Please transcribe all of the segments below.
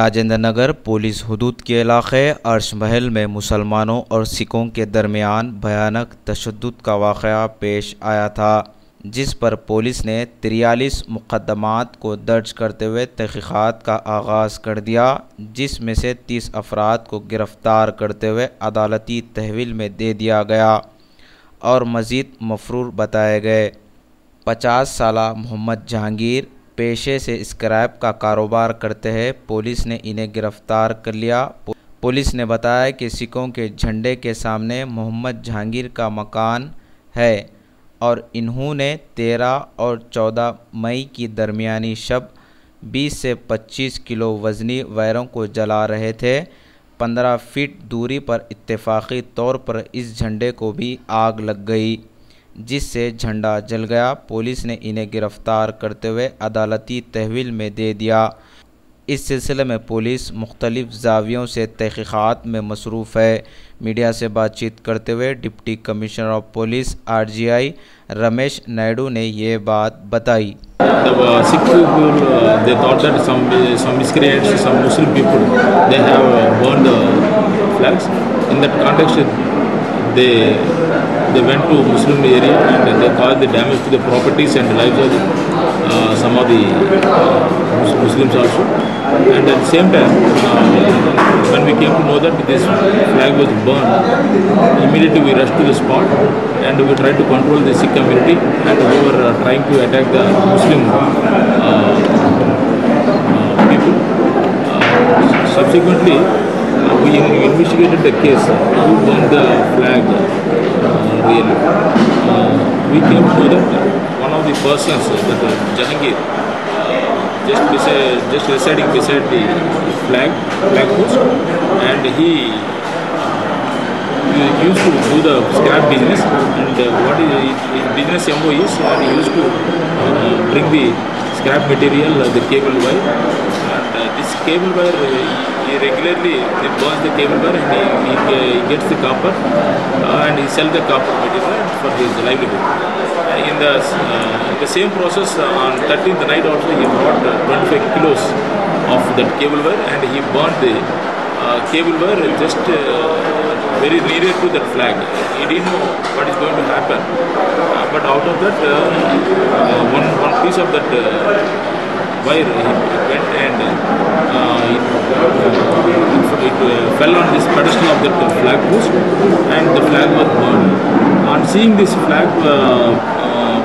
Rajendra Nagar police हुदूद के इलाके अर्श महल में मुसलमानों और सिखों के दरमियान भयानक तशद्दुद का वाक़या पेश आया था, जिस पर पुलिस ने 43 मुक़दमात को दर्ज करते हुए तहक़ीक़ात का आगाज़ कर दिया, जिसमें से 30 अफराद को गिरफ़्तार करते हुए अदालती तहवील में दे दिया गया और मज़ीद मफ़रूर बताए गए। 50 साला मोहम्मद जहांगीर पेशे से स्क्रैप का कारोबार करते हैं। पुलिस ने इन्हें गिरफ़्तार कर लिया। पुलिस ने बताया कि सिखों के झंडे के सामने मोहम्मद जहांगीर का मकान है और इन्होंने 13 और 14 मई की दरमियानी शब 20 से 25 किलो वज़नी वायरों को जला रहे थे। 15 फीट दूरी पर इत्तेफाकी तौर पर इस झंडे को भी आग लग गई, जिससे झंडा जल गया। पुलिस ने इन्हें गिरफ़्तार करते हुए अदालती तहवील में दे दिया। इस सिलसिले में पुलिस मुख्तलिफ ज़ावियों से तहक़ीक़ात में मसरूफ़ है। मीडिया से बातचीत करते हुए deputy commissioner of police RGI Ramesh Naidu ने ये बात बताई। Sikh people, they thought that some miscreants, some Muslim people, they have burned the flags. In that context, they went to Muslim area and they caused the damage to the properties and lives of some of the Muslims also. And at the same time, when we came to know that this flag was burned, immediately we rushed to the spot and we tried to control the Sikh community, and we were trying to attack the Muslim people. Subsequently, we investigated the case, who burned the flag really. We came to know that one of the persons, that Jahangir, just residing beside the flag post, and he used to do the scrap business, and what his business MO is, he used to bring the scrap material, the cable wire, and this cable wire, he regularly burns the cable wire, and he gets the copper and he sells the copper material for his livelihood. In the same process, on 13th night also, he brought 25 kilos of that cable wire, and he burned the cable wire just very near to that flag. He didn't know what is going to happen, but out of that, one piece of that wire went and it fell on this pedestal of that flag post, and the flag was burned. On seeing this flag,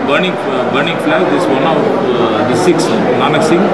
burning flag, this one of the Sikhs, Nanak Singh,